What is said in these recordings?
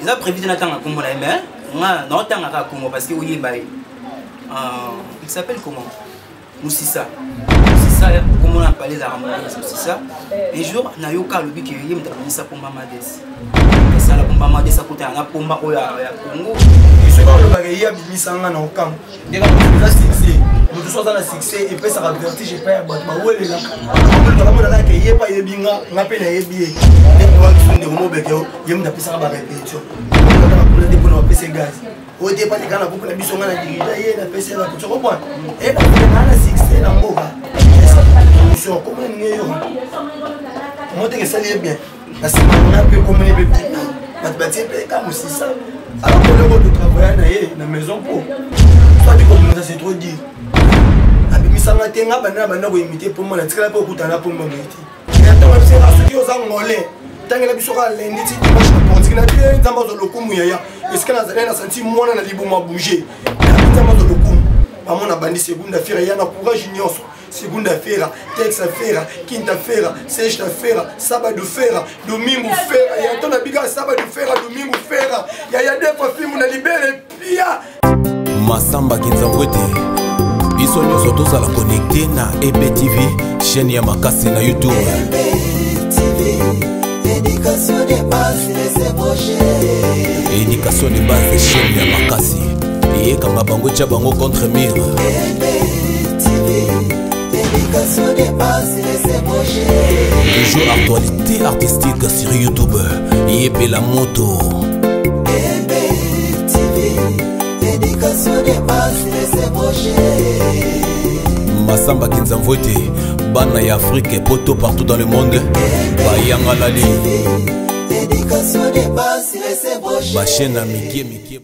ils ont prévu de attendre à Congo, mais on attend à Congo parce que oui, il s'appelle comment? Moussissa. Moussissa, comment on a parlé d'Aramonais, Moussissa. Un jour, on a eu le but qui est venu ça pour Mamades. Ça, la pomba Mamades, ça coûte un pomba au Congo. Et ce qu'on a bagayé à Bimisanga dans le camp. Dès qu'on a succès, nous sommes dans le succès et puis ça va vertige et pas à battre. Mais où est là? On a dit qu'il n'y a pas de binga, on a peine à y bien. Les pouvoirs qui sont des mots béqueux, il y a une tapis à la répétition. On a dit qu'on a PC gaz. Au départ, les gars, on a dit qu'on a dirigé la PC là. Tu comprends? Et là, on a le succès dans le mot. Comment on est? Moi, je sais bien. Parce que on a pu communiquer avec petit. Mathématiques, comme aussi ça. Alors qu'on a de travailler dans la maison pour. Soit du coup, ça c'est trop dit. Avec mes sangs à tenir, on a imité pour moi. On a tiré pour couper pour moi. Et attends, c'est là ceux qui ont engolé. Tant que la biche sera lundi, tu vas pour dire que tu es dans le coup. Est-ce que la senti moi dans la vie pour m'a bougé? Dans le coup, maman a banni seconde affaire. Il y a un courage ignorant. Segunda feira, terça-feira, quinta-feira, sexta-feira, sábado-feira, domingo-feira. E então na biga sábado-feira, domingo-feira. E aí a depois filme na libere pia. Masamba Kinzangwete. Biso nyoso tozala connecté na EBTV, chaîne ya makasi na YouTube. EBTV, éducation de base les ébauchés. Éducation de base chaîne ya makasi. Et kanga bango tcha bango contre mur. Toujours actualité artistique sur YouTube. Yépe la moto. Masamba Kinzamvote. Bana ya Afrique et poto partout dans le monde. Bayanga Lali.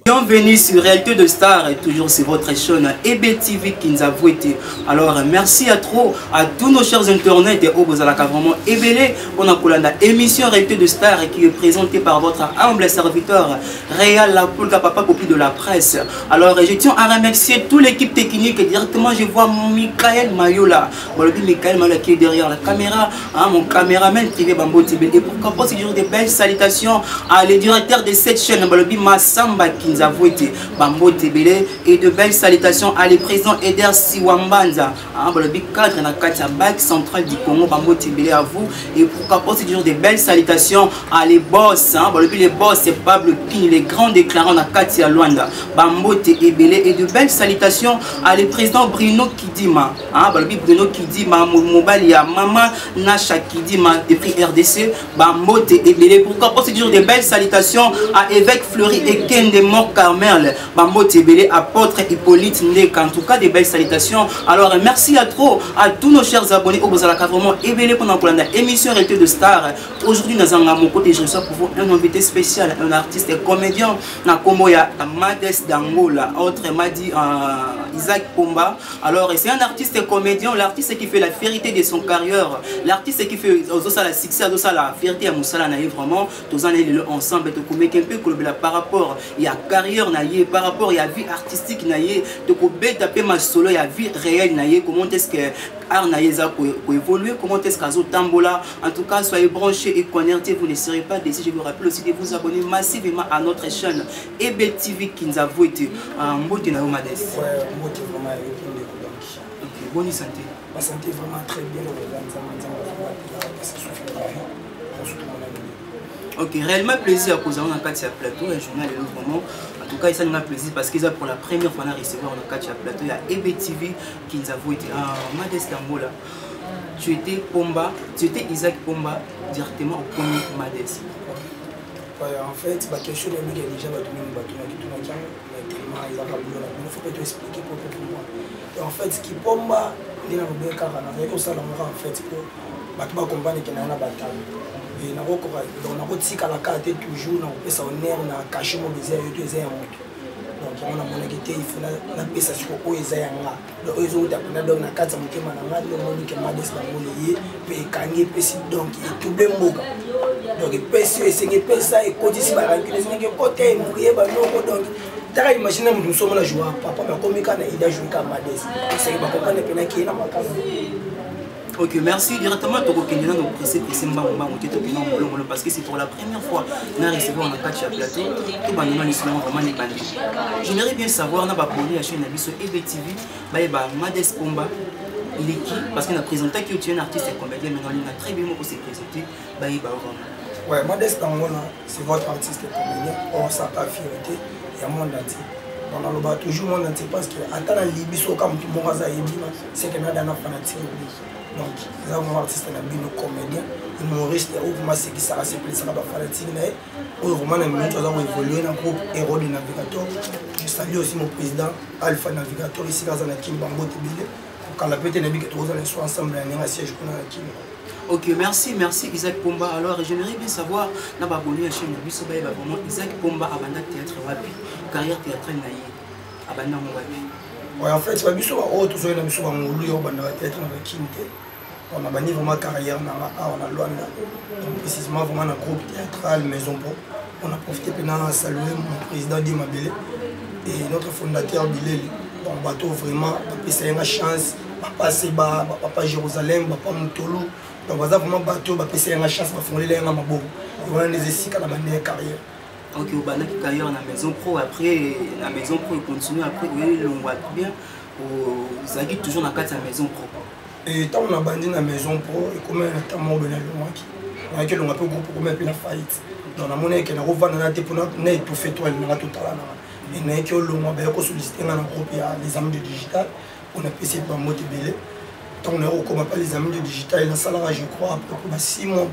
Bienvenue sur Réalité de Star et toujours c'est votre chaîne EBTV Kinzavouete. Alors merci à tous nos chers internautes et au Bozalaka vraiment ébélé. On a la émission Réalité de Star qui est présentée par votre humble serviteur Réal Lapolka Papa Copie de la presse. Alors je tiens à remercier toute l'équipe technique et directement je vois Michael Mayola. Bon, Michael Mayola qui est derrière la caméra, mon caméraman TV Bambo TV. Et pourquoi pas c'est toujours des belles salutations à les directeurs de cette chaîne Balobi Masamba Kinzavouete Bambo Tebele et de belles salutations à les présidents Eder Siwambanza Balobi cadre na Katia Bac central du Congo Bambo Tebele à vous et pourquoi pas c'est toujours des belles salutations à les boss Balobi les boss c'est Pablo King les grands déclarants na Katia Luanda Bambo Tebele et de belles salutations à les présidents Bruno Kidima Balobi Bruno Kidima Mobali ya Mama Nasha Kidima depuis RDC Bambo Tebele pourquoi pas c'est toujours des belles salutations à évêque Fleury et Ken de Mort Carmel, Bambo Tebele, apôtre Hippolyte Ndek. En tout cas, des belles salutations. Alors, merci à tous nos chers abonnés au Bozalaka vraiment ébélé pendant l'émission Réalité de Star. Aujourd'hui, nous avons à mon côté, je reçois pour vous un invité spécial, un artiste et comédien. Nakomoya Mades d'Angola, autre m'a dit Isaac Pomba. Alors, c'est un artiste et comédien, l'artiste qui fait la vérité de son carrière, l'artiste qui fait la succès, la fierté à Moussala Naïe vraiment. Tous en ensemble par rapport il y a carrière naïe par rapport il y a vie artistique naïe de taper ma solo il y a vie réelle naïe comment est-ce que art naïe pour évoluer comment est-ce qu'azo tambola en tout cas soyez branchés et connectés vous ne serez pas déçus je vous rappelle aussi de vous abonner massivement à notre chaîne EBTV Kinzavouete Mbote na Mades Mbote vraiment bonne santé ma santé vraiment très bien ok, réellement plaisir à cause d'un Katia Plateau, un journal et vraiment. En tout cas, ça nous a plaisir parce qu'ils ont pour la première fois recevoir un Katia Plateau. Il y a EBTV qui nous a été à Mades d'Angola. Tu étais Pomba, tu étais Isaac Pomba directement au premier Mades. En fait, quelque chose de mieux déjà va tourner un bateau qui tourne tellement Isaac Aboula. Il ne faut pas te expliquer pour moi. Et en fait, ce qui Pomba, il y a un peu de caractère. Il y a un salon en fait pour bateau comprendre qu'il y a un bataille. Et on a dit qu'à la carte toujours on ça honneur na cacher mon désir et deux ans donc on a mon équité il faut na pesa sur o ezayanga donc ils ont tapé dans na carte mon kema na ngalo mon que Mades na molier pe kangi pesi donc il tout bien mboka donc pesi c'est que pesa et côté si ba reculer c'est que côté mourir ba non donc t'as imaginé nous sommes la joie papa mais comme quand il a joué comme Mades c'est pas comprendre pe na qui na makamba Ok, merci. Directement, tu as pressé parce que c'est pour la première fois que nous recevons un catch à plateau. Tout le monde est vraiment les bandits. J'aimerais bien savoir, dans la chaîne EBTV, Modeste Pomba, il est qui? Parce qu'on a présenté qu'il est un artiste et comédien, mais il a très bien pour se présenter. Ouais, Modeste Angola, c'est votre artiste et comédien. On s'en pas fierté, il y a monde entier. On a le bas toujours monde entier parce que à la Libye, comme tout le monde a dit, c'est que nous avons un fanatique. Donc, nous avons un artiste et un comédien, humoriste, ou c'est qui ça c'est plus ça va fanatique. Ou vraiment nous avons évolué dans le groupe Héros du Navigateur. Je salue aussi mon président Alpha Navigateur ici dans la Kim Bango Tibile. Quand la petite Nabi que tous les soirs ensemble, on a un siège pour la Kim. Ok, merci Isaac Pomba. Alors, j'aimerais bien savoir, dans la chaîne vraiment Isaac Pomba a banda théâtre wapi, carrière théâtrale naïe, a banda wapi. Ouais, en fait, c'est autre chose, on a théâtre on a banni vraiment carrière, on a loin, précisément vraiment un groupe théâtral Maison Pro. On a profité pendant saluer mon président Dimabele et notre fondateur Bilel. On bateau vraiment, c'est une chance, papa Seba, papa Jérusalem, papa Moutolo. Donc vraiment bateau, c'est une chance de fonder les Mabo. On a des essais dans la carrière. Ok, on a une carrière dans la Maison Pro, après la Maison Pro continue, après on voit bien, ça dit toujours dans la Maison Pro. Et tant on a bandé dans la Maison Pro, et comme on a tant mort de la Lomaki, on a un peu groupe pour mettre la faillite. Dans la monnaie qui est revendue dans la tête pour nous tout fait toi, on a tout à l'heure. Et nous avons sollicité dans le groupe, il y a les amis du digital, on a essayé de motiver. Tant on a comme appelle les amis du digital, il y a un salaire, je crois, à peu près 6 mois.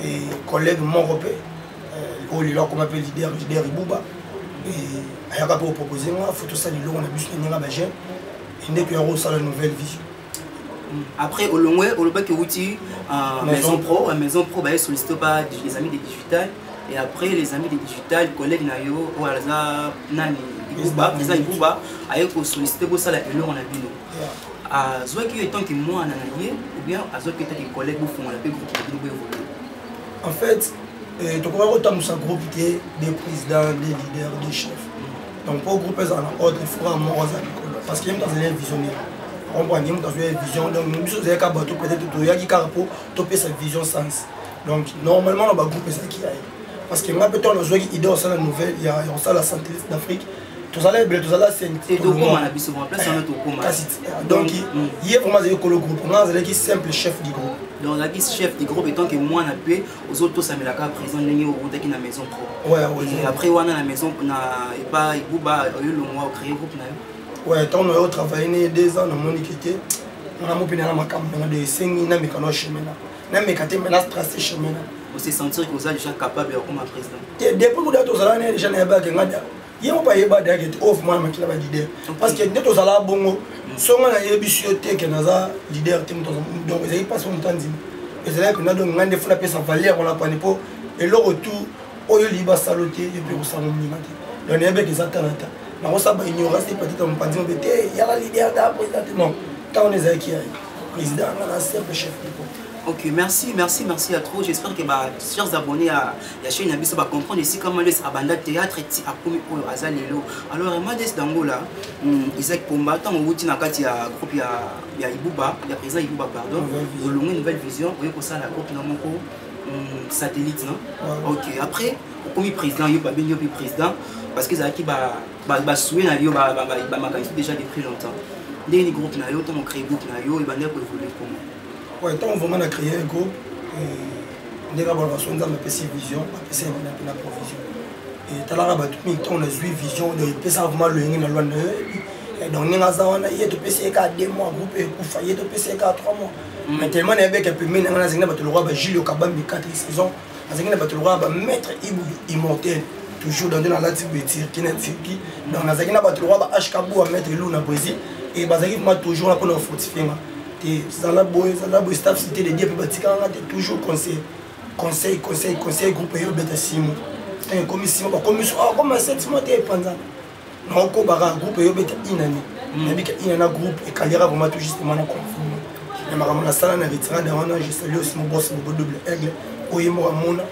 Et collègue mon repère, il a comme appelle leader Ibouba. Et il y a un peu proposé, moi, photo ça, on a vu ce qu'il y a un bagage. Et dès qu'il y a une nouvelle vision. Après, au long que outil Maison Pro, Maison Pro, sollicité par les amis des digital. Et après, les amis des digital, collègues Nayo, ou Alza, Nani, Ibouba, président Ibouba, a sollicité pour ça, et là, on a vu nous. À Zoaki, étant que moi, en Anaye, ou bien à Zoaki, étant que collègues, vous font la paix, groupe évoluer. En fait, tu comprends autant que ça groupe des présidents, des leaders, des chefs. Donc, pour grouper ça en ordre, il faudra un mort parce qu'il y a une visionnaire. On prend une vision, donc nous sommes peut-être que sa vision sens. Donc normalement on va grouper ça qui aille. Parce que moi peut-être on a joué idée au sein de la nouvelle, il y a la santé d'Afrique. Tout ça là, c'est et donc on a pu se voir place on est au coma. Donc il y a vraiment le groupe, on a qui simple chef du groupe. Donc la chef du groupe étant que moi on a pu aux autres ça me la carte présent au qui na maison pro. Ouais. Et après on a la maison na et pas Ibouba le mois créer groupe na. Ouais, tant on a travaillé 2 ans dans mon équité, on a monté dans ma campagne, on a des 5 000 dans chemin. Même mes catés maintenant tracé chemin. Vous se sentir que vous êtes déjà capable comme président. Depuis que vous êtes déjà il n'y a pas de off moi qui l'a dit parce que dès que vous allez bongo son on a ébissioté que nous a leader donc ils pas son temps et c'est là que nous avons demandé de faire sa valeur on l'a pas pour et le retour au liba saloté et puis on s'en donc il y a des attentes. Mais on s'est ignoré, c'est peut-être un peu de il y a la leader d'un président. Non, quand on est avec le président, on a un simple chef du groupe. Ok, merci à trop. J'espère que les chers abonnés à la chaîne Nabiso va comprendre ici comment les abandons théâtre et à Komi Polo Azalelo. Alors, Modeste Dangola, Isaac Pomba, tant on routine à Kati à groupe, il y a Ibouba, il y a président Ibouba, pardon. Au long une nouvelle vision, vous voyez pour ça la groupe dans mon satellite, non? Ok, après, comme président, il y a bien président, parce que ça qui va souhaiter na yo ba déjà depuis longtemps. Des groupes na yo, on crée groupe na yo, il va évoluer comment? Ouais, tant on va créer un groupe, on a besoin de vision, de la provision. Et tout à l'heure, on a vu vision de ça vraiment le dans la loi. Donc on a eu de PC 2 mois groupe et pour faillir de PC 3 mois. Mais tellement il y avait que puis on a zingé le roi Gilles Kabambi 4 saisons, on a zingé le roi maître immortel. Toujours dans la Tibétie, qui n'est Turquie. Donc, on a le roi H-Kabou à mettre l'eau dans le Brésil. Et on a toujours là pour nous fortifier. Et Zalaboy, staff cité de Dieu, toujours conseil, groupe et bête 6 mois. Et commission, comme 7 mois, tu es pendant. Non, on a un groupe et bête inani. Il y a un groupe et Kaliera vraiment tout justement en confinement. Et on a ça, on a retiré, je salue aussi mon boss, mon double aigle, Oyemo Amona.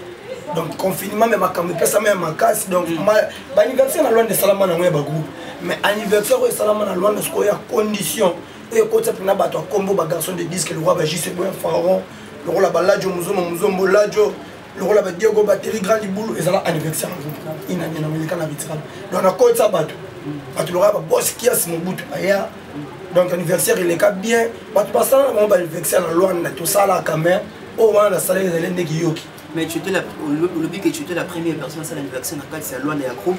Donc confinement même à Kamé ça même en casse donc anniversaire na loin de Salama na groupe mais anniversaire au Salama na loin de ce qu'il y a condition Et quand ça prend bateau combo ba garçon de disque le roi ba JC Boy Pharaon, le roi la baladjo Muzombo Ladjo, le roi la Diego Batterie Grand Liboulou et ça là anniversaire il n'a rien américain habituel. Donc on a quand ça bateau. Bateau le roi ba boss qui a son bout aya. Donc anniversaire il est bien. Bateau pas ça on va anniversaire la loi na tout ça là quand même. Oh on a salé les ndeki. Mais tu étais le but que tu étais la première personne à l'anniversaire dans le cadre de la loi de la groupe.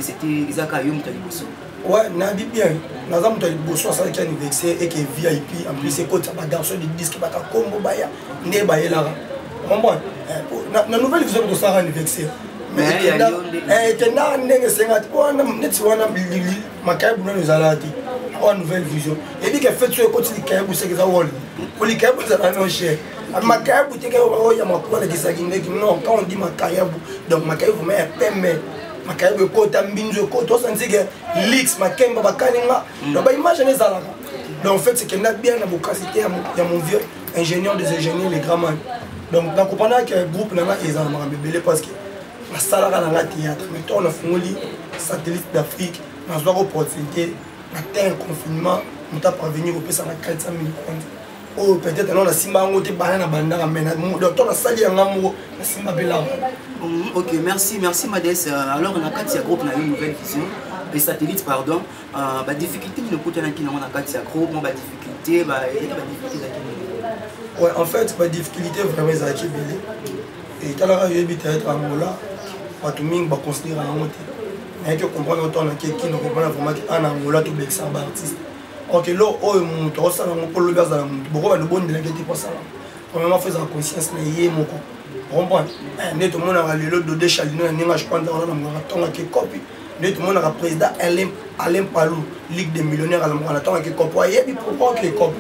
C'était Isaac Ayoum Taliboso. Ouais, n'a dit bien. Nous avons Taliboso, ça qui est anniversaire et qui est VIP. En plus, c'est quoi ça va garçon de disque qui va combo baya, né baya là. Comprends? La nouvelle vision de ça anniversaire. Mais il y a un nègre sengat. Oh, net wana makai buna nous alati. Oh, nouvelle vision. Et dit que fait sur côté du caillou c'est que ça wall. Pour les cailloux ça va non cher. Makai boutique oh ya makwa na kisagine non quand on dit makai donc makai vous met pembe. Makai be kota mbinzo kota sanzi que lix makemba bakaninga. Donc ba imaginer ça là. Donc en fait c'est qu'il y a bien la capacité à mon vieux ingénieur des ingénieurs les grands man. Donc dans comprendre que groupe nana ils en mabelé parce que la salle dans la théâtre mais on a fondé satellite d'Afrique dans une opportunité na terre confinement on t'a parvenir au pesa na 400 000 francs. Oh peut-être non la simba ngote banana bandara mais donc on a sali en amour la simba bela. OK, merci Madès. Alors on a quatre groupe na une nouvelle vision. Les satellites pardon, ba difficulté nous côté na kina on a quatre groupe, ba difficulté ba difficulté da. Ouais, en fait, la difficulté vraiment c'est qui belé. Et tu as eu peut-être Angola, pas tout le monde va considérer en monter. Mais tu comprends autant qui ne comprend vraiment qu'en Angola tout le monde artiste. OK, là oh mon toi ça on peut le faire dans beaucoup de bonnes délégués pour ça. Premièrement faire la conscience na yé moko. Comprends? Net tout le monde a le dos de Chalino et n'image pas dans la marathon qui copie. Net tout le monde a président Alain Palou, Ligue des millionnaires à la marathon qui copie. Et puis pourquoi qui copie?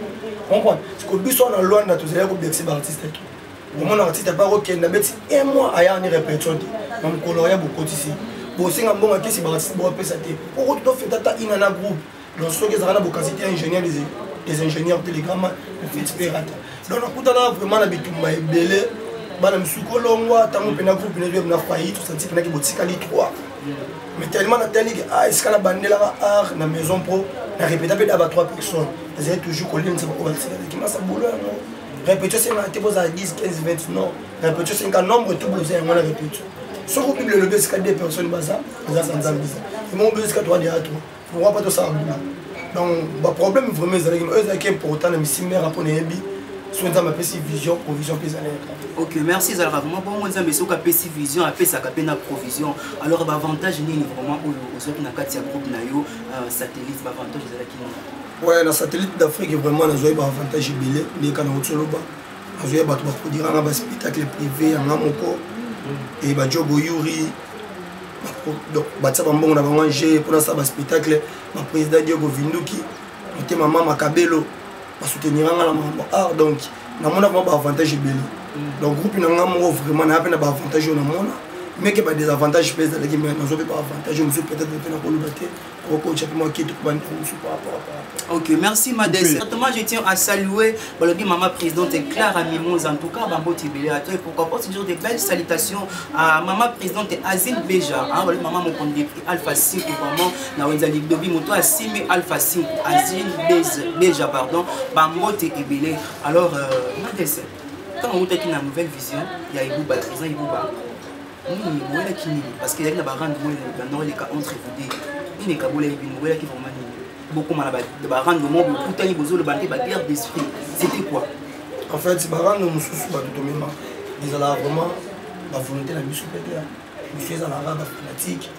Comprends? Parce que bis on a loin de tous les artistes artistes et tout. Mon artiste pas OK, na beti un mois à y en répétition. Donc coloria beaucoup ici. Bon c'est un bon qui si artiste bon ça té. Pour tout fait data inana groupe. Donc ce que ça na beaucoup cité ingénieur des ingénieurs télégramme fait pirate. Donc on a vraiment la bitumba belé. Bana msukolongwa tango pena groupe na faillite tout ça type na ki botika li 3. Mais tellement na télé ah est-ce que la bandela art na maison pro na répéter avec 3 personnes. Vous avez toujours collé une seconde qui m'a ça boulot répétition c'est un type à 10 15 20 non répétition c'est un nombre tout bloqué on la répétition ce qu'on publie le bus 2 personnes bazar ça sans zambie et mon bus 3 de atro pour voir pas tout ça donc le problème vraiment c'est que important mais si mère pour les bi soit dans ma PC vision provision paysanne. OK, merci Zalra vraiment bon moi mais soka PC vision a fait ça ka na provision alors ba avantage ni vraiment aux autres na kati ya groupe na yo satellite ba avantage za la ouais, la satellite d'Afrique est vraiment un avantage belé. Les canaux solo bas. Azoé ba to produire un spectacle privé en amoko et ba jogo yuri. Donc ba tsa bambongo na manger pour ça ba spectacle ba président Diego Vinduki, monté maman Makabelo ba soutenir la mambo. Ah donc na mona vraiment avantage belé. Donc groupe na ngamo vraiment na peine ba avantage na mona. Mais que pas des avantages pèse dans les games nous avons pas avantage nous peut-être de pour le battre au coach moi qui tout par rapport. OK, merci Madès. Certainement je tiens à saluer le maman présidente Clara Mimosa en tout cas Bambo Tibélé à toi et pourquoi pas toujours des belles salutations à maman présidente Azine Beja hein voilà maman mon compte Alpha 5 vraiment na wenza ligue dobi moto à Simi Alpha 5 Azine Beja pardon Bambo Tibélé alors Madès quand on est une nouvelle vision il y a Ibouba président Ibouba parce qu'il y a une barre de les cas entre vous il n'est qu'à vous les qui vont beaucoup mal de barre de monde tout un besoin de guerre d'esprit c'était quoi en fait c'est barre de mon sous pas tout même ils ont vraiment la volonté la mission peut-être monsieur à la fanatique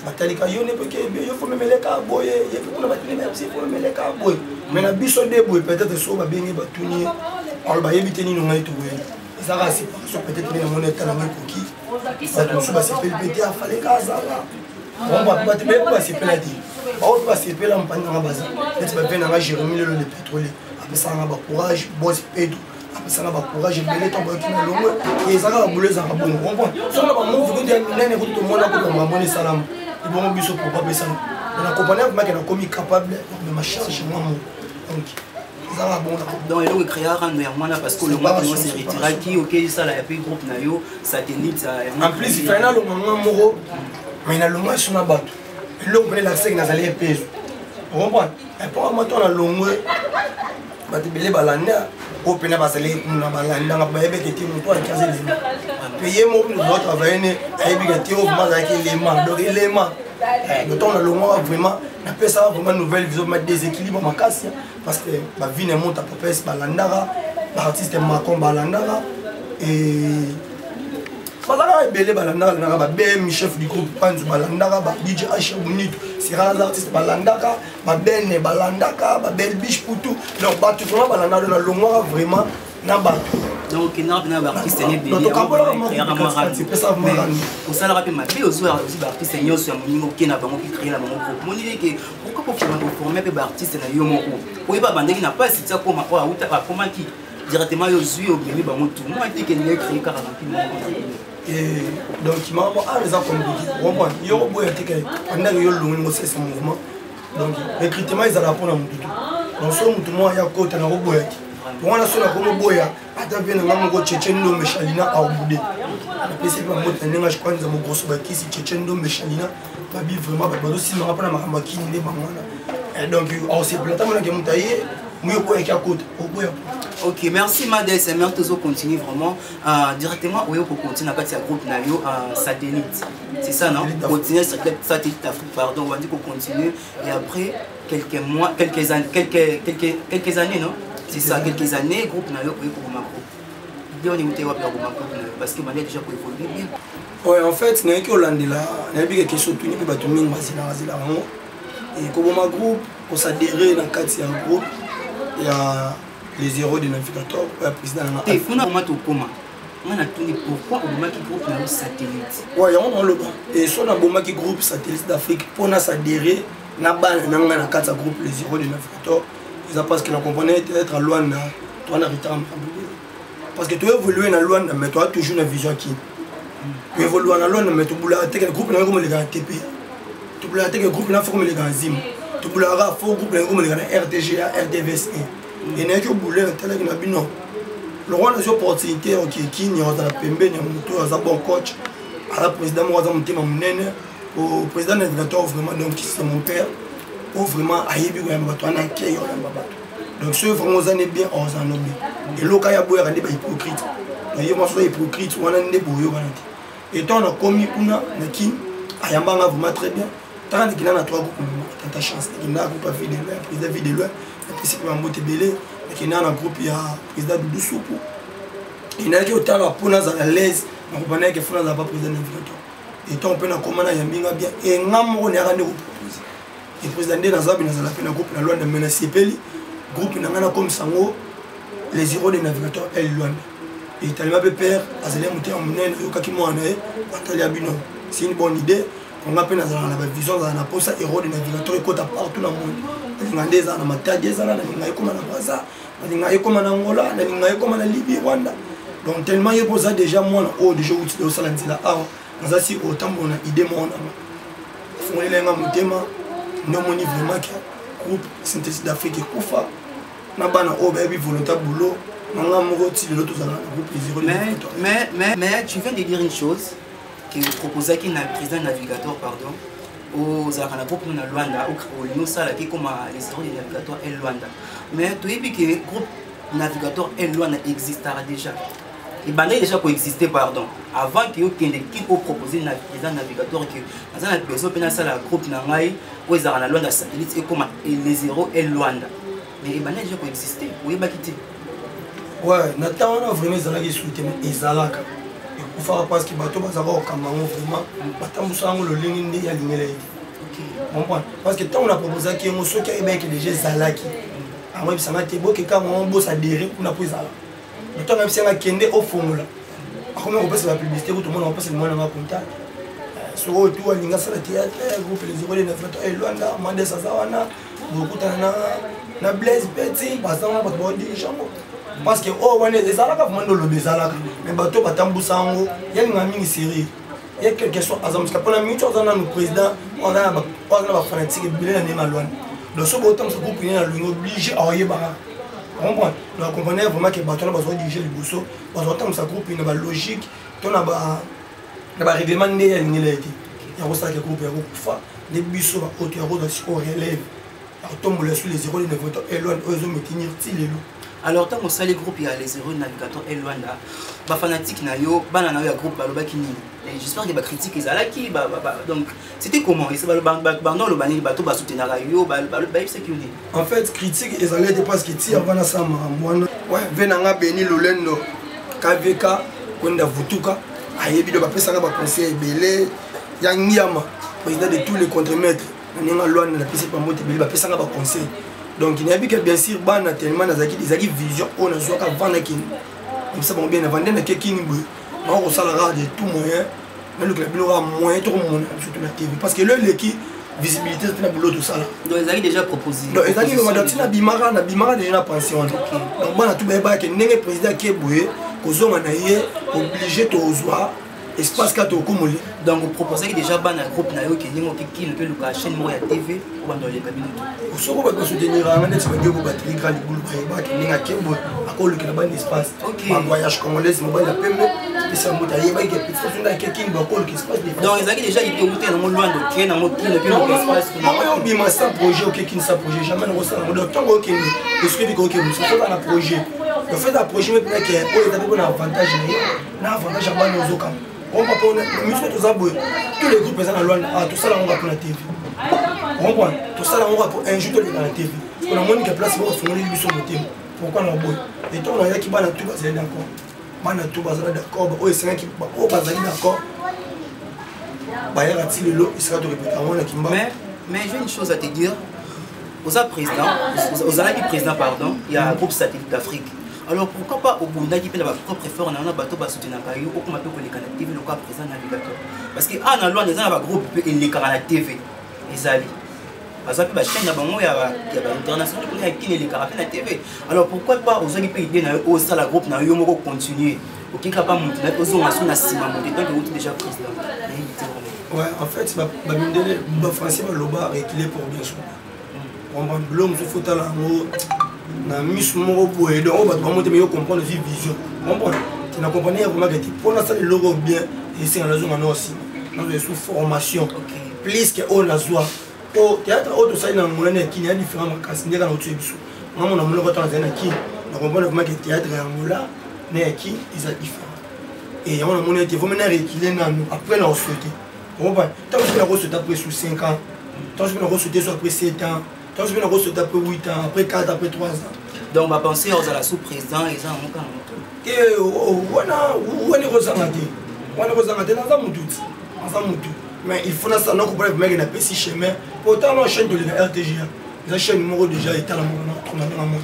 bataille kayone parce que il faut même les cas boy il faut qu'on battre même si faut même les cas boy mais la biso de boy peut-être so ba bien batuni on va éviter ni non tout ça va c'est peut-être que mon état la coquille ça nous va se faire péter à fallait casa on va pas te mettre pas se faire dire on va se faire en pendant base tu vas venir à Jérémie le pétrolier après ça on va courage boss Pedro après ça on va courage belé ton boîte na longue et ça va bouler ça va bon on va ça on va move que des nene tout le monde a pour maman salam et bon biso pour pas ça on a compagnie avec ma commis capable de ma charge moi donc donc il a créé un rendement parce que le monde s'est retiré qui OK ça là et puis groupe nayo satellite ça en plus il fait le moment moro mais na le moins sur na bato le on connaît la sec na aller peso on comprend Et pour moi, on a longé. Tu belé balanda. Au pénal, parce que les balanda, on va y mettre mon toit à 15 000. Payer mon autre travailler, avec les tirs, moi, avec les mains. Donc, les mains. Le temps, on a longé vraiment. On appelle ça vraiment une nouvelle vision, mettre des équilibres en casse. Parce que ma vie ne monte à peu près balanda. L'artiste est Macon balanda. Et. Balanda belé balanda ba BM chef du groupe Panzu balanda ba DJ H Bonito c'est les artistes balanda ba Ben balanda ba Bel Biche pour tout donc ba tout vraiment balanda dans le mois vraiment na ba donc na ba artiste né belé c'est ça mais au ça rappelle ma vie aussi artiste nyoso ya moningo kena bango qui créer la bango groupe moni que pourquoi pour former ba artiste na yo moko oye ba bandeki na pas c'est ça comme quoi ou ta comment qui directement yo zui au belé bango tout moi dit que ne créer car et donc il m'a dit ah les enfants comprendre yo boya teke pendant yo longo c'est ce mouvement donc recrutement ils allaient pour la mutu donc so mutu moi ya côté na boya on a sona comme boya ata bien na ngo Tchétchendo Mechalina a oubudé après c'est pas moi tenir je crois nous avons grosso ba kisi Tchétchendo Mechalina ba bi vraiment ba aussi me rappelle ma kamba qui ndé bangwana et donc on s'est platé moi que mutaye moi boya ki a côté boya. Ok, merci Madès, merci de continuer vraiment directement au continuer à faire groupe Nayo satellite. C'est ça non? Continuer sur satellite d'Afrique, pardon, on va dire qu'on continue et après quelques mois, quelques années non? C'est ça, quelques années groupe Nayo pour ma groupe. Bien on est où parce que Madès déjà pour évoluer bien. Ouais, en fait, n'est que Hollande là, il y a des questions tout ni pas tout mine basila et comme ma groupe pour s'adhérer dans quatre groupe il y a les héros de navigateur pour le président de la pourquoi on a groupe satellite? Oui, on le bon. Et si on a un groupe satellite d'Afrique pour nous adhérer, on a un quatre groupe les héros de navigateur. C'est parce que la compagnie être à loin de toi, parce que tu évolues dans loin, mais tu as toujours une vision qui. Tu évolues dans loin, mais tu as un groupe comme les gars TP. Tu as un groupe comme les gars Zim. Tu as un groupe comme les gars RTGA, RDVSE. Et n'est que boulé tel que non le roi des opportunités qui n'y a pas pembe ni muto à bon coach à la président moi dans mon munene au président navigateur vraiment donc c'est mon père ou vraiment ayebi ko yamba to na ke yo yamba bato donc ceux vraiment on est bien on en obi et loka ya boya ndi ba hypocrite donc yo moi so hypocrite wana ndi boyo kana et toi on a commis kuna na kin ayamba nga vraiment très bien tant que na trois groupes ta chance qui n'a pas fait de président vidéo c'est pour un bout de belé qui est dans le groupe il y a président Doudou Soupou il y a qui au temps pour nous à l'aise on connaît que faut nous avoir président navigateur et tant on peut nous commander yambinga bien et ngam on est à nous proposer et président de Nazabi nous a fait un groupe la loi de menacer peli groupe n'angana comme sango les héros des navigateurs elle loin et tellement pépère azalé monter en monnaie yokaki mo anae batalia bino c'est une bonne idée on a peine dans la vision dans la poste héros des navigateurs et côté partout dans le monde ngandé za na matadi za na ngai koma na Brazza na ngai koma na Angola na ngai koma na Libye Rwanda donc tellement il pose déjà moi au déjà outil de sala nzila awa naza si autant bon idée moi na fondé lenga mutema no moni vraiment que groupe synthèse d'Afrique kufa na bana o baby volontaire boulot nanga moko ti le tous na groupe les héros mais tu viens de dire une chose qui proposait qu'il n'a président navigateur pardon aux groupe na Luanda au Linosa qui comme les héros des navigateurs et Luanda mais tu dis que le groupe navigateur et Luanda existera déjà et ben déjà pour exister pardon avant que qui proposer na président navigateur que dans un besoin pendant ça la groupe na ngai aux na Luanda satellite et comme les héros et Luanda mais ben déjà pour exister oui ba quitter ouais n'attend on a vraiment ça qui soutient ezalaka parce que bateau bazaka okambango vraiment batambusango lolingi nde ya lingela ete comprendre parce que tant on a proposé que mo soki ayebaki déjà ezalaki ango ebisanga te bokeka ngo bosa adhérer kuna po ezala ntango ebisanga kende ofongola akomi kopesa bapublicité ko tomona kopesa limwana nga contact soko tu alinga sala théâtre groupe les héros de navigateur et Luanda mande saza wana bokutana na Blaise Petit bazanga bato baodirishango parce que oh on est des alaka vraiment le bezalaka mais bateau batambusango il y a une mingi série il y a quelque chose azam parce que pour la minute on a le président on a ba fanatique bilé na malwan donc ce botam ce groupe est obligé à oyer bara comprendre donc comprenez vraiment que bateau na besoin diriger le bosso besoin tam ce groupe une ba logique ton na ba règlement né ya ngela été il y a ça que groupe ya kufa les biso ba auto ya relève tombola sur les 0 navigateurs Elwan ozo me tenir tilelo. Alors tant que ça les groupes il y a les 0 navigateurs Elwan là ba fanatique na yo bana na yo groupe baloba kini. J'espère que ba critique ezalaki donc c'était comment et ça ba non le bani bato ba soutenir yo ba c'est qui en fait critique ezalaki parce que ti avant ça mwana ouais venanga beni lolendo KVK konda vutuka ayebi do ba pesa ba conseil belé ya Nyama président de tous les contremaîtres on a loi na pesa pa moto belé ba pesa ba conseil donc il y a bien que bien sûr bana tellement nazaki des vision on a zoka vendre kini comme ça bon bien vendre na kini boy on salara de tout moyen mais le club aura moyen tout le monde surtout la TV parce que le qui visibilité c'est na boulot de ça là donc ils ont déjà proposé donc ils ont dit que na bimara déjà na pension donc bana tout ba que ndenge président qui boye kozonga na ye obligé to ozwa espace ka to komoli donc vous proposez déjà ban groupe na yo ki ningo ki le ka chaîne mo ya TV ou dans les cabines soko ba soutenir anga net ba ngeko batterie ka libulu ba ki ninga kembo akolo ki na ban espace ba voyage congolais mo ba la pembe ça mo ta ye ba ki petit na ki king ba akolo ki espace donc ils ont déjà été outé na mo loin de qui na mo ki le espace non bi ma sans projet au qui sans projet jamais no ça mo donc tango ki ni ce que ko ki so ko na projet le fait d'un projet mais que o eta ko na avantage na avantage ba no zoka on va pour tous les groupes présents dans la loi, tout ça là on va pour la TV. On comprend. Tout ça là on va pour un jour dans la TV. On a moins de place pour faire les sur le thème. Pourquoi on a beau? Et toi on a qui va dans tout baser d'accord. Bana tout baser d'accord. Oh c'est un qui au baser d'accord. Bah il y a t-il le il sera de répéter on a qui mais j'ai une chose à te dire. Aux président pardon, il y a un groupe satellite d'Afrique. Alors pourquoi pas au Bunda qui peut avoir propre effort on a bateau ba soutenir kayo au kuma to ko les TV le cas présent navigateur parce que na loi les gens groupe et les la TV ezali parce que ba chaîne na bango ya ba international pour qui les caractères na TV alors pourquoi pas aux gens qui peut aider na au ça la groupe na yo moko continuer au qui capable monter na ozo na sona sima monter donc vous déjà président ouais en fait ba mindele ba français ba loba réquilé pour bien sûr on va l'homme se fouta là na miss moko boye donc on va monter mais comprendre aussi vision comprendre tu n'as compris comment que pour ça le logo bien et c'est en la zone aussi dans sous formation plus que on la joie au théâtre auto ça na molane qui y a différents makasi ndeka na otu biso maman na moloko ta na qui na comprendre comment que théâtre ya ngola na qui ils a différent et on a mon été faut maintenant rééquilibrer après na sauter comprendre tant que la recette après sous 5 ans tant que la recette soit après 7 ans. Quand je viens de recevoir après 8 ans, après 4, après 3 ans. Donc on va penser aux la sous-président et ça en cas. Et on est ressenté. On est ressenté dans un mout. Mais il faut ça, non, qu'on mettre un petit chemin. Pourtant, on chaîne de la RTGA. La chaîne numéro déjà est à la main.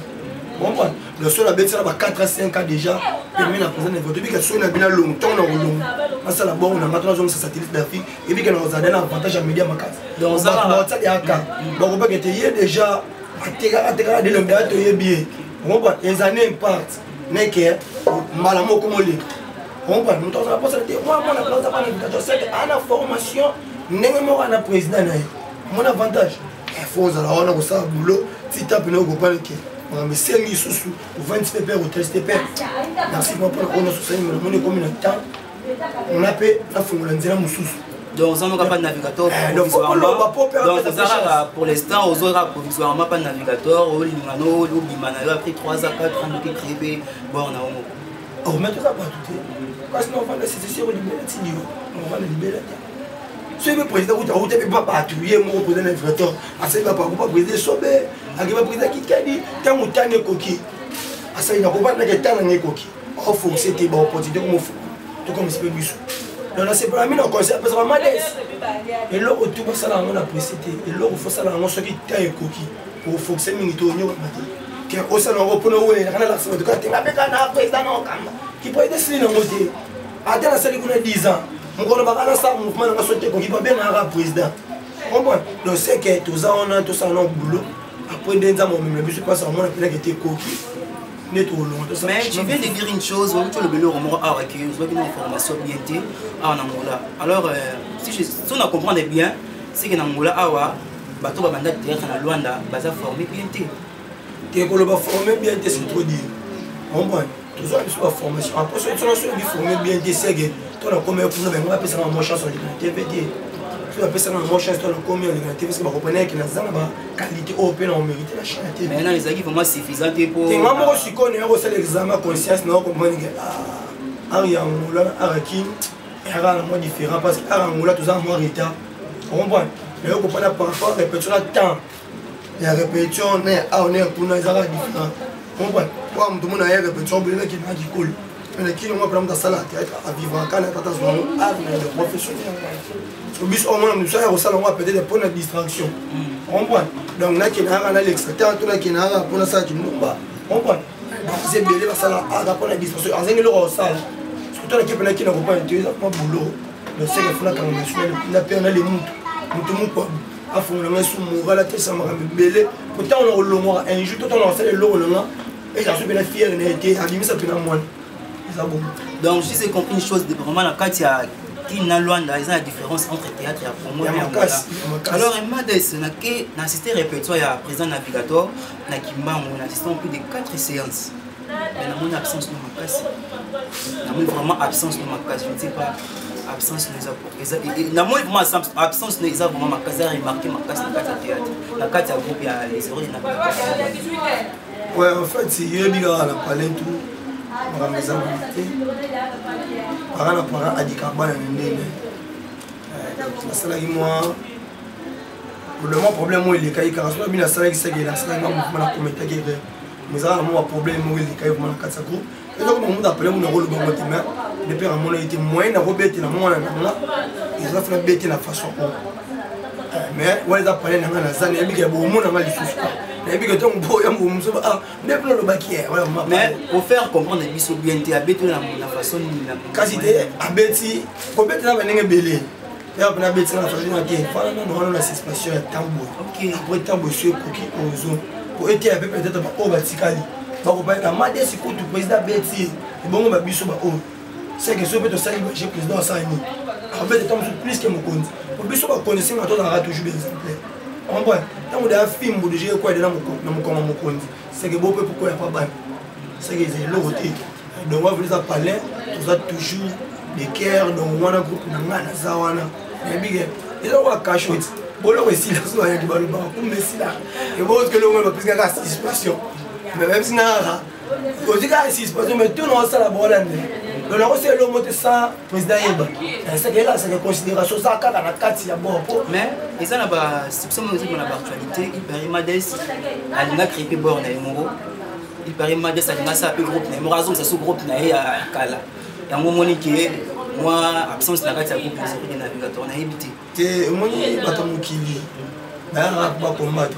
Bon, le seul abbé, c'est 4 à 5 ans déjà. Et maintenant, la présidente depuis qu'elle soit bien longtemps, on a ça là-bas, on a maintenant un satellite d'Afrique. Et puis qu'elle a un avantage à média ma case. Donc, ça va donc, on peut être déjà à de l'homme bien. On va les années partent. Mais que malamo comme les. On va nous avons pas ça. Moi, on a pas la formation. N'importe quoi, président. Mon avantage. Il faut avoir ça boulot. Si tu as besoin de comprendre que mais c'est un sous 20 pépères ou 13 pépères. Merci pour on a souci mais on est comme une temps. On a fait la fonction mon sous. Donc on n'a pas de navigateur donc pour l'instant on aura provisoirement pas de navigateur au Limano au Bimana après 3 à 4 ans de créer bon on a on met tout ça pas tout parce que on va laisser c'est sur le libérer on va le libérer. C'est le président qui a été pas patrouiller mon président navigateur à ça il va pas président Sobé à qui va président qui dit tant ou tant coquille à ça il n'a pas que tant na coquille au faut c'était bon opportunité comme faut tout comme c'est biso donc c'est pour la mine on conseille parce que malaise et là au tout ça là on a précité et là il faut ça là on se qui tant coquille pour faut que c'est minito nyo que au ça on pour nous ouais la ça de quand tu avec un président qui peut décider dans côté à dans ça il y a 10 ans on va pas ça mouvement on va sauter qui va bien un président comprends donc c'est que tout ça on a boulot après des ans même je pense à moi qui était coquille net au long de ça mais tu viens de dire une chose on le bélo on a accueilli on une information bien en Angola alors si on a comprendre bien c'est que en Angola awa bato ba mandat terre na Luanda baza formé bien que ko le ba formé bien c'est trop dire comprends tout ça c'est la formation après ça on a formé bien c'est que toi la combien pour nous on va passer en chance sur la TVD tu appelles ça dans mon chance, toi, le combien de la TV, parce que vous comprenez qu'il y a une qualité européenne, on mérite la chaîne. Maintenant, les amis vraiment suffisants pour. Et moi, je suis connu, c'est l'examen conscience, non, comprenez que Ariangoula, Arakin, est différent parce que Ariangoula, tout ça, moi, retard. Vous comprenez? Mais vous comprenez par rapport à la répétition, temps. La répétition, on est pour nous, différent. Vous comprenez? Moi, tout le monde a une répétition, il y a qui coule. Mais qui nous appelle dans salle à vivre en Canada, dans un art de professionnel. Au bus, au moins, nous sommes au salon, on va peut-être pour une distraction. On comprend. Donc, là, qui n'a rien à l'extérieur, tout là, qui n'a rien pour la salle qui nous bat. On comprend. Donc, c'est bien, la salle à pour la distraction. En 5 euros au salle. Surtout l'équipe qui n'a pas utilisé mon boulot. Le c'est qu'il faut la camération, la paix, on a les moutons. Nous sommes à fond, on a sous mon la tête, ça m'a belé. Pourtant, on a le mot un jour, tout on a fait le lot, et j'ai reçu la fière, elle a été abîmée, ça peut être moins. Donc, je sais compris une chose, vraiment, quand il y a la différence entre théâtre et promo. Alors, dans assisté répertoire, il y a présent navigateur, on a assisté plus de 4 séances. Mais on a une absence de ma casse. On a vraiment absence de ma casse. Je ne sais pas, absence de ma casse. Absence de ma casse. J'ai remarqué ma casse dans le théâtre. Dans le groupe, il y a les erreurs de navigateur. Ouais, en fait, c'est Yébiga, on a parlé tout. On a mis en place. Parents parents handicapés moi le problème il est qu'il y a un salaire qui est là c'est un comité qui est mais un problème il est qu'il y a un quatre groupe et donc on appelle on rôle bon matin depuis un moment était moins na robete na moi na ils ont fait bête la façon mais on les appelle na na zane et bien bon na mal sous et puis que ton boy am bon ah ne plus le baquier voilà mais pour faire comprendre les biso bien té abété la façon quasi té abéti compété na benenge belé et après abéti na façon na té voilà non na suspension tambo OK après tambo sur coquille ozo pour être un peu peut-être ba o batikali ba ko ba na made si ko tu président abéti et bon ba biso ba o c'est que ce peut ça j'ai président ça ni en fait temps plus que mon compte pour biso ba connaître na to na toujours des exemplaires. On voit, quand on a un film, on a quoi dans mon c'est que beaucoup pourquoi il n'y a pas de c'est que c'est l'autre. Donc on va vous parler, tout ça toujours des cœurs, donc on a un groupe de Zawana. Et bien, ils ont un cachot. Bon, là aussi, là, on a un peu de bar, mais c'est là. Et bon, que l'on va plus qu'à la satisfaction. Mais même si on a on dit qu'à la satisfaction, mais tout le monde a la bonne. Donc là aussi, l'homme est ça, président Yeba. C'est que là, c'est des considérations, ça, quand on a 4, il y a bon. Mais, et ça, c'est pour ça que dans l'actualité, il paraît Madès, elle a créé Born et Moro. Il paraît Madès, elle a fait groupe, mais moi, c'est ce groupe, il y a Kala. Il y a un moment qui est, moi, absence de la groupe, de navigateur, on a évité. Et moi, il y a un peu qui dit, il y a un peu de combat.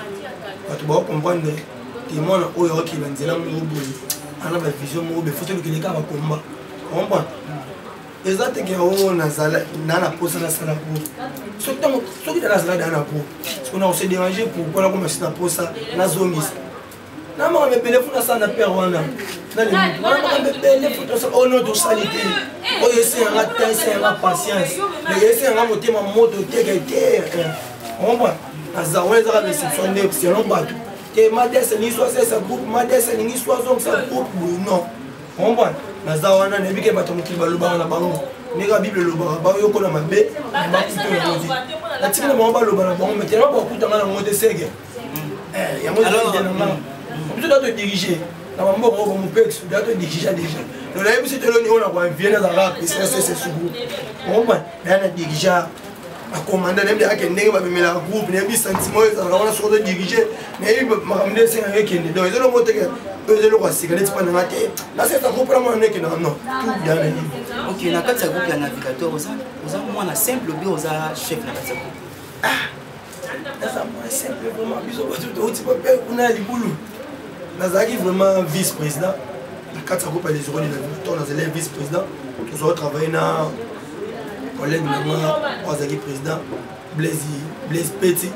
Tu vas comprendre, il y a un peu qui va dire, il y a une vision, il faut que les gars combat. Comprends? Les autres qui ont na posa na sala pour ceux qui dans la sala dans la pour parce qu'on a aussi dérangé pour voilà comme c'est na posa na zomis na ma me pele funa sana perwana na le na me pele funa ça au nom de salité o essayer en attendre c'est en patience mais essayer en monter ma moto te comprends na zawe za ka exception de c'est long bateau te madès ni soit ça groupe madès ni soit ça groupe non comprends na zawana ne bike bato mokili baloba na bango ndeka bible loba ba yo kona mabe na bakito na modi na tikina bango baloba na bango mais tellement beaucoup tanga na mode sege ya mode de na mama tu dois te diriger na mambo ko mo pex tu dois te diriger déjà donc là si tu le on a quoi vient dans rap c'est ce groupe on va na diriger a commander même à kende ba memela groupe ne bi sentiment ça on a sur de diriger mais il m'a ramené c'est avec kende donc ils ont monté que eux le cigarette pas na tête là c'est un groupe vraiment que non tout bien le livre OK na kati ya groupe ya navigateur oza moi na simple bio oza chef na kati ya groupe ça moi simple vraiment biso tout tu peux faire on a libulu nazaki vraiment vice-président na kati ya groupe les euros de navigateur on a les vice-président tous autres travailler na collègue maintenant Ozaki président Blaise Petit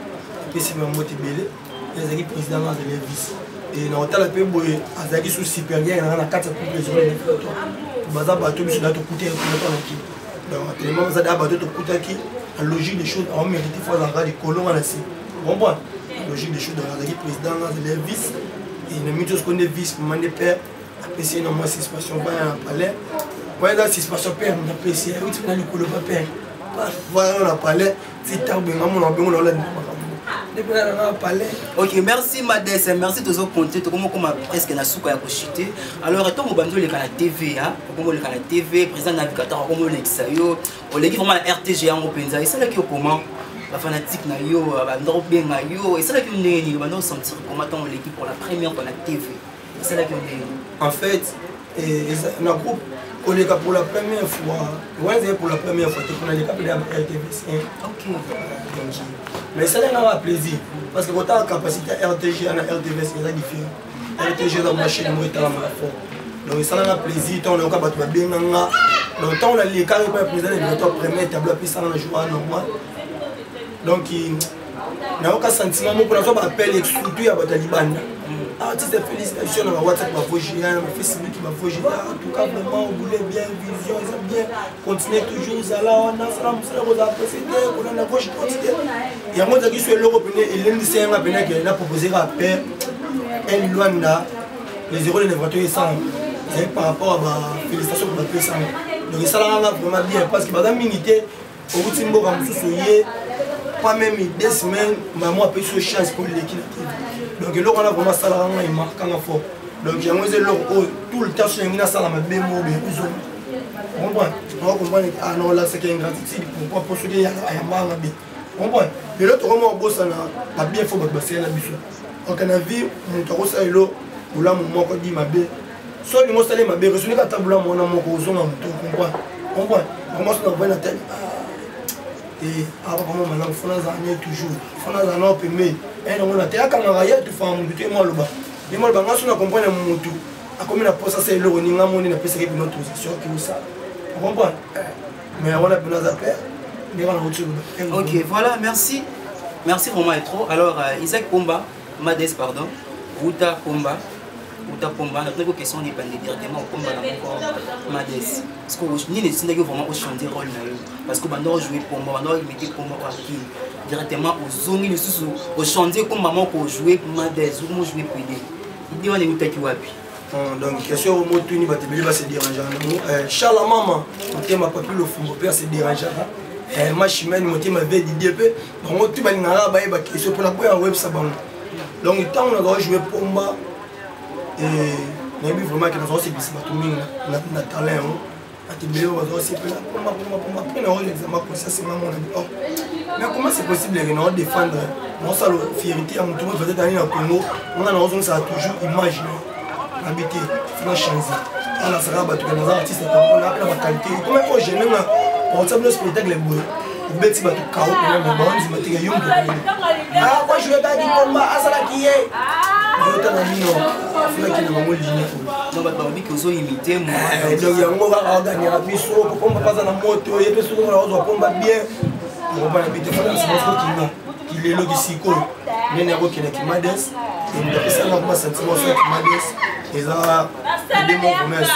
puis c'est mon motivé Ozaki président de vice et na hôtel pe boye Ozaki sous supérieur na 4 pour les autres baza bateau biso na to coûter pour qui donc tellement ça da bateau to coûter qui la logique des choses on mérite faut la de colon là c'est bon la logique des choses de Ozaki président de vice et le mythe ce qu'on est vice pour demander père après c'est non moi c'est passion pas en palais. Ouais, là, si c'est pas son père, on a apprécié. Oui, tu as le coup de père. Voilà, on a parlé. Ok, merci Madès, merci tous autres comptes, tout comme presque na souka ya kochité. Alors tant au bando le canal TV comme le canal TV, président navigateur comme le Xayo, on l'équipe vraiment la RTG en Openza, et c'est là qui comment la fanatique na yo, ba ndoro bien na yo, et c'est là qui on est ba ndoro sentir comment tant l'équipe pour la première pour la TV. C'est là qui on est. En fait, na groupe on est pour la première fois. Ouais, c'est pour la première fois que on a les capitales RTVC. OK. Mais ça n'a pas plaisir parce que quand tu as la capacité RTG à RTVC, c'est différent. RTG dans la machine moi est à la fort. Donc ça n'a pas plaisir, on est capable de bien nga. Donc on a les carrés pour président de notre premier tableau puis ça dans le jour normal. Donc n'a aucun sentiment pour la fois appel surtout à Bataliban. Artiste félicitations dans WhatsApp ma voix dans Facebook ma voix en tout cas vraiment vous voulez bien vision ils ont bien continuer toujours ça là on a ça vous apprécier on a gauche continuer il y a moi qui suis l'Europe et l'Inde c'est un appel qui a proposé à paix et Luanda les 0 de 28 c'est par rapport à ma félicitation pour la paix ça donc ça là vraiment bien parce que madame minité au bout de Mboka Moussouye pas même 2 semaines maman a pris ce chance pour l'équipe. Donc là on a vraiment ça là il marque fort. Donc j'ai moi tout le temps sur une salle ma bémo on comprend ah non là c'est une gratitude pour ce qu'il y a à bien. On comprend. Mais l'autre vraiment boss na bien faut passer la biso. Donc on a vu mon taro ça elo pour là mon ko dit ma bé. So ni mo salé ma bé reçu ka tabula mon na mon ko zo na moto comprend. Comprend. Comment ça va na tête. Et avant comment maintenant faut nous toujours faut nous en payer et on a été à Kangaraya tout femme du moi le bas et moi le bas on comprend mon tout à combien la poste c'est le running mon na pesa que notre position que ça on comprend mais on a besoin d'appeler mais on a autre chose. OK, voilà, merci vraiment et trop. Alors Isaac Pomba Madès pardon Ruta Pomba notre question dépend directement au combat dans Madès parce que ni les signes vraiment au chanter rôle parce que bandor jouer Pomba bandor imiter Pomba qui directement aux zones les sous au chanter comme maman pour jouer Madès ou moi jouer PD il dit on est où qui wapi donc question au mot tuni batebeli va se déranger Charles maman on thème pas plus le fumbo peut se déranger ma chimène mon thème avait d'idée peu donc tu vas ngara ba ba question pour la première web ça bon donc tant on a joué Pomba et mais vraiment que nous aussi bis ba tout ming na talent atibeli va aussi pour Pomba après on l'examen pour ça c'est maman mais comment c'est possible que nous défendre non ça la fierté à tout le monde va dans le Congo on a raison ça toujours image habité faut changer on a ça va battre nos artistes on a la qualité comment faut gêner on s'aime le spectacle beau beti ba tout chaos même ba on dit matika yum ah moi je vais pas dire Pomba asala qui est donc imiter moi donc il y a un gagner la biso pour pas passer la moto et puis surtout on doit Pomba bien on va habiter pendant ce moment qui est logico mais n'est pas qui Madès et nous appelle ça normalement sentiment sur Madès et ça des mots commerce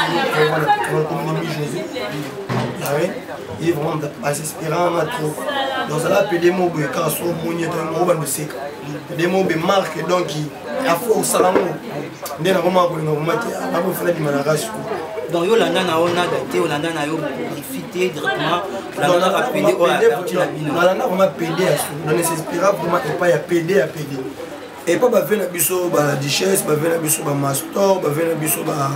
on comme Jésus il est vraiment espérant trop donc ça là des mots car son monnaie dans le de sec des mots marque donc il a faut ça là on est vraiment pour nous mettre à la fin du managage donc yo landa na ona daté on landa na yo profiter directement landa a pédé au partir la bino landa vraiment pédé à on s'espéra vraiment pas ya pédé à pédé et pas venir na biso ba richesse ba venir na biso ba master ba venir na biso ba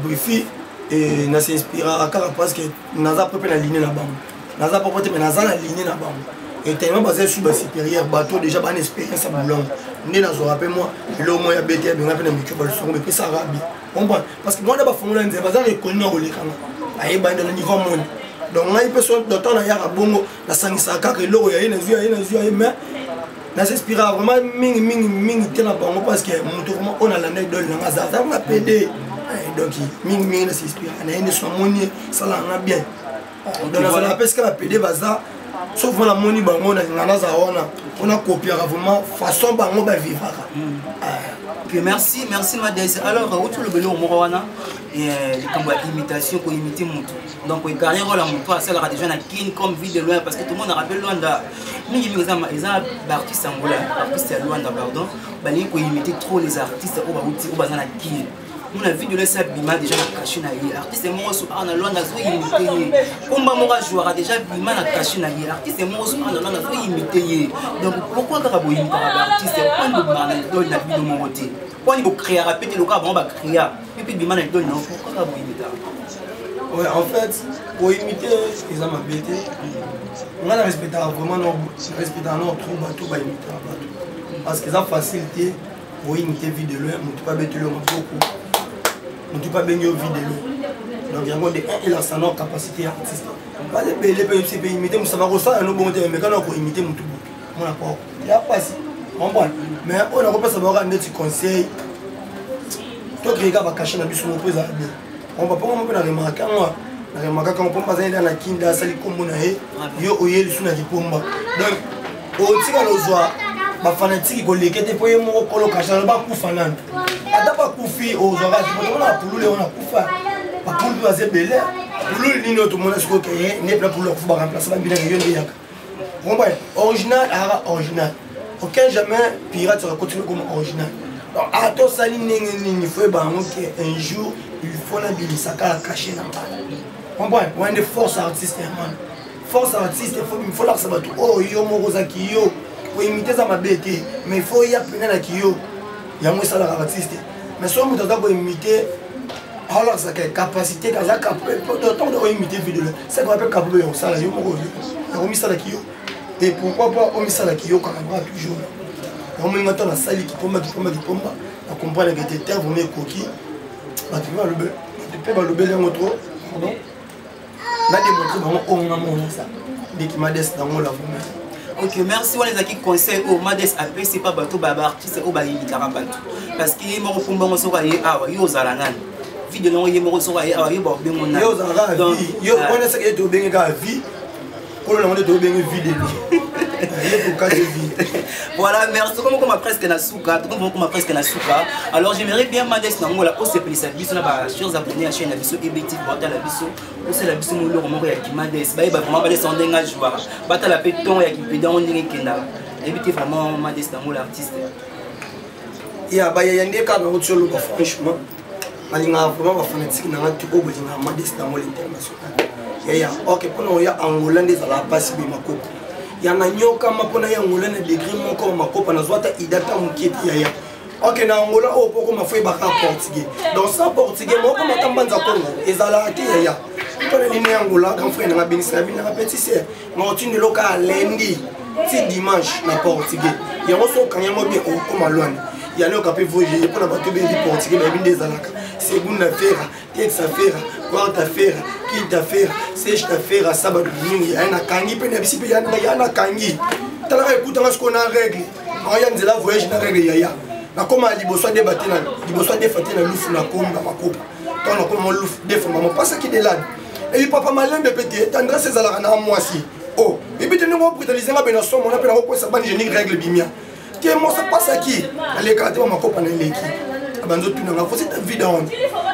briefing et na s'inspira à car parce que naza propre na ligne là-bas naza propre mais naza na ligne là-bas et tellement basé sur ba supérieur bateau déjà ba une expérience à boulon né na zo rappelle moi le moins ya BT bien appelé micro ba son mais puis ça rabi comprend parce que moi d'abord formula nze bazar reconnu au lekana ayi ba dans le niveau monde donc là il peut son docteur na ya bongo na sangisa kaka loro ya ina zua mais na s'inspira vraiment mingi tena bango parce que moto vraiment on a l'anecdote na ngaza on a pédé donc mingi na s'inspire na ene so moni sala na bien donc na la pesque la pédé baza sauf la moni bango na ngaza on a copié vraiment façon bango ba vivre OK, merci Madès. Alors où tu le belo morowana et les cambo imitation pour imiter moto donc il carrière la moto ça la déjà na kin comme vie de loin parce que tout le monde rappelle Luanda mais ils ont artistes angolais artistes Luanda pardon bali ko imiter trop les artistes au ba na kin mon avis de laisser bima déjà la caché na yé artiste moi so ana lwanda so imité combat mo jouera déjà bima la caché na yé artiste moi so ana lwanda so imité donc pourquoi ka bo imité artiste on de mana do na bi do mo côté on il faut créer répéter le cas bon va créer et puis bima na do non pourquoi ka bo imité. Ouais, en fait, pour imiter les hommes bêtés, on a respecté vraiment notre bateau, parce qu'ils ont facilité pour imiter vite de loin, on ne peut pas bêter le beaucoup, on ne peut pas baigner vite de loin. Donc, il y a sa capacité artistique. Pas de payer les imiter, mais ça va ressortir un bon terme, mais quand on peut imiter mon tout bout, on n'a pas. Il n'y a pas si. Mais on n'a pas savoir un petit conseil. Toi qui regardes, va cacher la bise sur mon président. On va pas remarquer quand on peut pas aller dans la kinda sali comme on a yo oyeli suna dipomba donc au tika lozwa ba fanatique ko lekete po yemo ko lokasha ba kufa nani ata ba kufi o zora ko na pulule on a kufa ba pulu ba zebele pulule ni no to mona sko ke ne pla pour le kufa ba remplacer ba bina yo ndi yaka bon bah original ara original aucun jamais pirate sera continuer comme original. Donc à toi sali il faut un jour il faut la bilisa la cacher dans le bas. On a des forces artistes man. Force artiste il faut là ça va tout oh yo moroza ki yo pour imiter ça ma bête mais il faut y a plein la ki yo il y a moins ça l'artiste mais soit on doit imiter alors ça capacité ça capable d'autant de imiter vidéo ça qu'on appelle capable ça là yo moroza on mis ça la ki yo et pourquoi pas on mis ça la ki yo quand on va toujours on met maintenant la salle qui pomba on comprend que des terres vous mettez coquille bah tu vois le bel depuis le bel en autre pardon là démontrer vraiment on a mon ça dès qu'il m'a des dans mon la ok merci on les a qui conseil au mades après c'est pas bateau baba artiste au bayi karabatu parce que mo pomba mo so kaye awa yo zala nani vidéo non yemo so kaye awa yo ba bengo na yo zala yo on essaie de benga ka vie ko na monde to benga vidéo voilà, merci. Comme on presque na souka, presque na souka. Alors j'aimerais bien Madès Nangola au CP sa biso na ba chers abonnés à chaîne Abisso EBT porter la biso. Au c'est la biso mo lo mo ya ki Madès. Ba vraiment Madès en denga joueur. Bata la péton ya ki pédan on dirait kenda. Éviter vraiment Madès Nangola artiste. Ya ba ya ndeka na otsholo ba franchement. Malinga vraiment ba fanatique na ngati ko bolinga Madès Nangola international. Ya OK pour nous ya Angola ndeza la passe bi makoko. Yana nyoka mapona ya Angola na degré moko makopa na zwata idata muketi ya. OK na Angola o poko mafoi baka portugais. Donc ça portugais moko matambanza Congo ezala ki ya. Pona ligne Angola grand frère na binisa bina petit sœur. Na otine loka lundi ti dimanche na portugais. Ya moso kanyamo bien o koma lwana. Ya no kapé voyer pona bato be portugais ba bindezalaka. Segunda feira, terça feira, quarta feira, quinta feira, sexta feira, sábado, domingo, il y a un kangi, puis il y a un kangi. Tu as écouté ce qu'on a réglé. Il y a un voyage dans la règle. Il y a comme il y a des bâtiments, il y a des bâtiments, il y a des coupe. Quand on a comme louf, des femmes, on passe qui est là. Et il papa malin de péter, tendra ses alarmes à moi si. Oh, et puis tu nous vois brutaliser la bénation, on appelle la sa génique règle bimia. Qui est moi ça passe à qui? Les cartes, ma copine est l'équipe. C'est évident.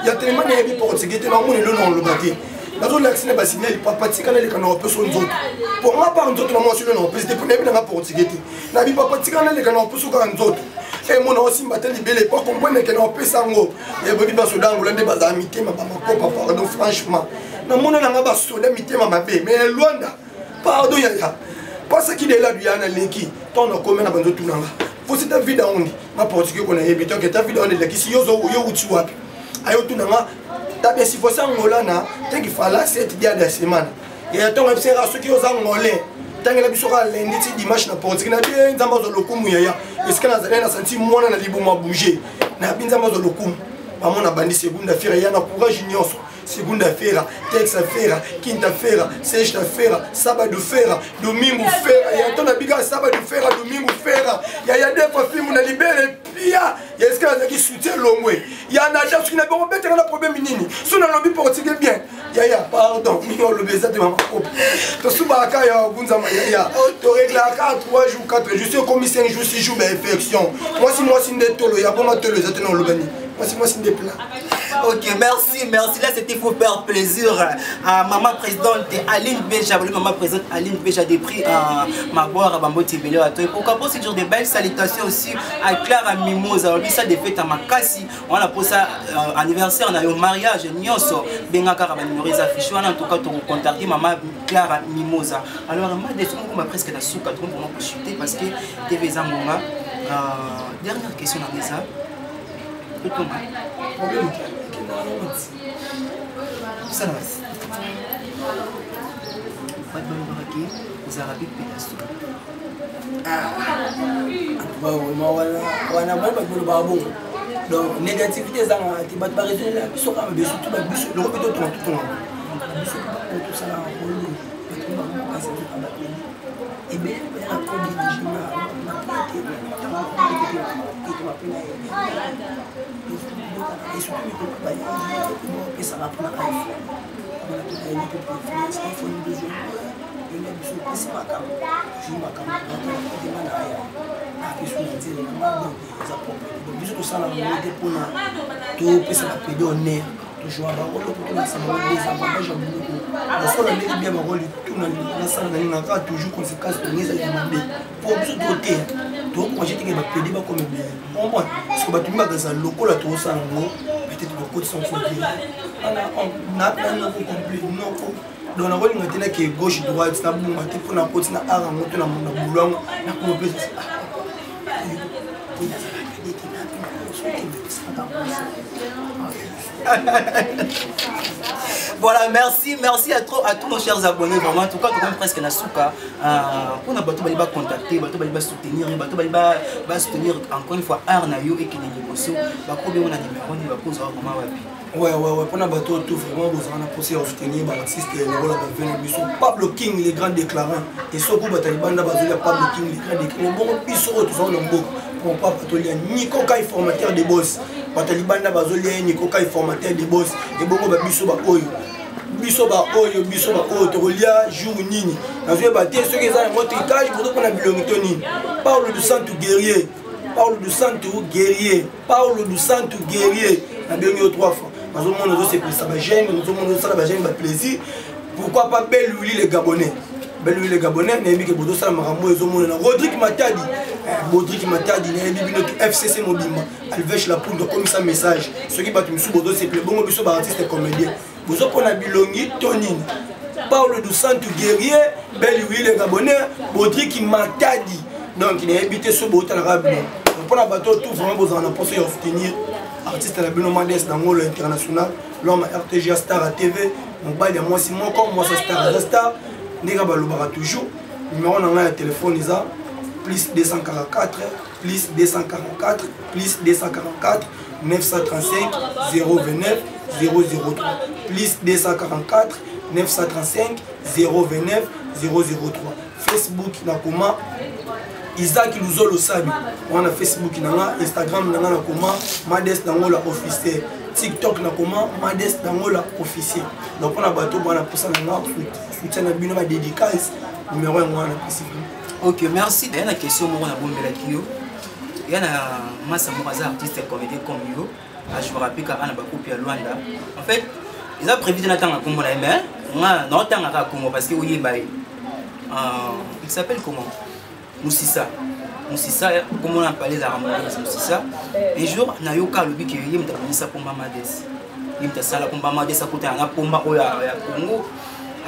Il y a tellement de portugais qui ont le bâti. Dans le lac, il y a des papatika qui ont besoin d'autres. Pour moi, par d'autres, moi, je suis là. Parce que pour les portugais, il y a des papatika qui ont besoin d'autres. Et moi aussi, je suis libéré pour comprendre qu'ils ont besoin d'autres. Il y a des gens qui ont besoin d'amitié, pardon, franchement. Dans mon nom, je suis d'amitié, mais loin là. Pardon, parce qu'il est là, il y a un léki. Tant qu'on commet dans d'autres. Faut c'est ta vie dans ma portugais qu'on a évité que ta vie dans les qui si yo uchi wapi ayo tunanga ta bien si faut ça ngolana tant qu'il fallait 7 dia de semaine et attends même c'est raso qui osa ngolé tant que la biso ka lundi ti dimanche na portugais na bien nzamba zo lokumu ya est-ce que na zalé na senti mwana na libo ma bouger na bien nzamba zo lokumu ba mona bandi segunda feira ya na courage nyonso segunda-feira, terça-feira, quinta-feira, sexta-feira, sábado-feira, domingo-feira. E então na biga sábado-feira, domingo-feira. E aí a defa filme na libere pia. E esse cara aqui soutient longue. E a naja parce que na bon bête na problème nini. So na lobby portugais bien. E aí pardon, minho lobeza de mama coupe. To subaka ya gunza ma ya. To règle à 3 jours 4 jours. Je suis comme 5 jours 6 jours d'infection. Moi si ndetolo ya bon tolo za tena lobani. moi c'est des plats. Ok, merci. Là, c'était pour faire plaisir à maman présidente Aline Béja. Maman présidente Aline Béja des prix à Maboire à Bambo Tibélé. Et pourquoi pas, c'est toujours des belles salutations aussi à Clara Mimosa. On dit ça des fêtes à Makassi. On a pour ça anniversaire, on a eu un mariage. Nyonso, Bengaka Rabanimoriza affiché. En tout cas, tu as contacté maman Clara Mimosa. Alors, moi, des fois, on m'a presque la soupe pour moi pour chuter parce que TV Zambonga. Dernière question dans les arts. Problème. Ça va. Pas de bonne baraki, vous arabes pédasso. Donc, négativité, ça va pas résoudre la question, mais surtout, le repéto tout le monde. Tout ça, et bien, et surtout, ça va prendre un toujours avoir toujours conséquence pour donc moi j'ai dit que pédé va comme bien bon parce que tu m'as dans local là tout ça peut-être le côté sont on a pas non complet non donc on va dire que gauche droite ça bon matin pour na côté na ara moto na boulong na complet Voilà, merci à tous nos chers abonnés. Vraiment, en tout cas, tout presque na souka. Pour na bateau baliba contacter, bateau baliba soutenir, bateau baliba soutenir encore une fois Arnayo et qui n'est pas possible. Bateau bien on a numéro, on va poser comment wapi. Ouais, pour na bateau tout vraiment vous en a posé à soutenir l'artiste et le rôle de venir biso. Pablo King les grands déclarants et ce que Bataliban na bazolia Pablo King les grands déclarants. Bon biso tout ça on mbo. Pour pas Batolia Nico Kai formateur de boss. Bataliban na bazolia Nico Kai formateur de boss et bon ba biso ba oyo. Biso ba oyo tolia jour nini nazo baté ceux qui ont monté cage pour qu'on a bilongo nini parle du santo guerrier na bien trois fois nazo mona zo c'est pour ça ba gêne nazo mona ça ba gêne ba plaisir pourquoi pas belle Louis les gabonais na yebike bodo sala makambo ezo mona na Rodrigue Matadi na yebi bino FCC mobimba alvèche la poudre comme ça message ceux qui battent musu bodo c'est bongo biso ba artiste comédien bozo pona bilongi tonini parle du santo guerrier belle Louis les gabonais Rodrigue Matadi donc il a habité ce boto na rabino pour la bateau tout vraiment besoin de penser à soutenir artiste la bino Madès dans le international l'homme RTG Star à TV mon bail à moi si moi comme moi ça Star ndeka balobaka toujours numéro na nga téléphone isa plus 244 935 029 003 plus 244 935 029 003 Facebook nakoma Isaac Luzolo Sabi on a Facebook nanga Instagram nanga nakoma Madès Dangola officiel TikTok nakoma Madès Dangola officiel donc on a bateau on a pour ça nanga soutien na bino ma dédicace numéro 1 on a possible. OK, merci. Il y a une question moi on a bombela kio. Il y a massa moraza artiste comédien comme yo. Je me rappelle qu'à ba copie à Luanda. En fait, ils ont prévu de n'attendre comme on a aimé. On a non attendre à comme parce que oui il s'appelle comment? Moussissa, comme on a parlé de Moussissa. Un jour, on a eu le but que il m'a ça pour Madès. Il m'a ça pour Madès à côté de Pomba au Congo.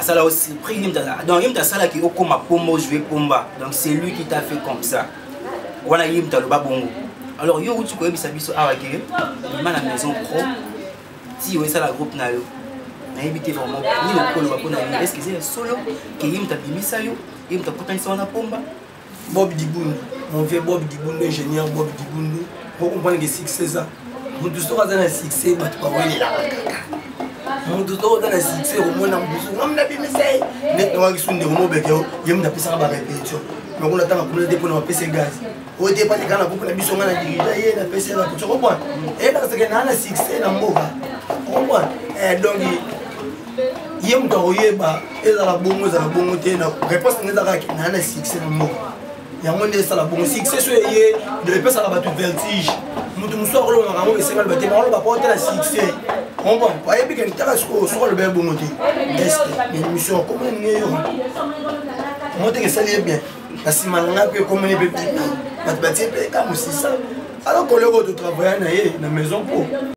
Ça l'a aussi pris. Donc il m'a ça qui est comme Pomba jouer Pomba. Donc c'est lui qui t'a fait comme ça. Voilà, il m'a le babongo. Alors yo tu connais ça biso avec il m'a la maison pro. Si vous ça la groupe na yo. Na éviter vraiment ni le colo va connaître. Est-ce que c'est solo qui il m'a bimisa yo, il m'a pourtant ça na Pomba. Bob Diboun, mon vieux Bob Diboun, l'ingénieur Bob Diboun, pour comprendre que c'est ça. Mon tout dans un succès, mais tu vas voir les là. Mon tout dans un succès, au moins, on a bien essayé. Les gens qui sont des mots, ils me tapent ça à la répétition. Mais on attend pour le dépôt de PC gaz. Au départ, les gars, on a mis son à diriger, la PC là, tu comprends? Et parce qu'il y a un succès dans le mot. Tu comprends? Donc, il y a un temps où il y a la bombe, la réponse n'est pas qu'il y a un succès dans le mot. yango nde esala bongo succès so eye epesaka bato vertige moto mosusu akolongaka yango esengali bate bakoloba po otala succès comprend ayebi ke ntaka sikoyo soko aloba ye bongo te este émission komona ninge yo mo teke esali ye bien na nsima na nga mpe ekomona mpe bato batie mpe ka mosisa alors koloko totravaille na ye na maison po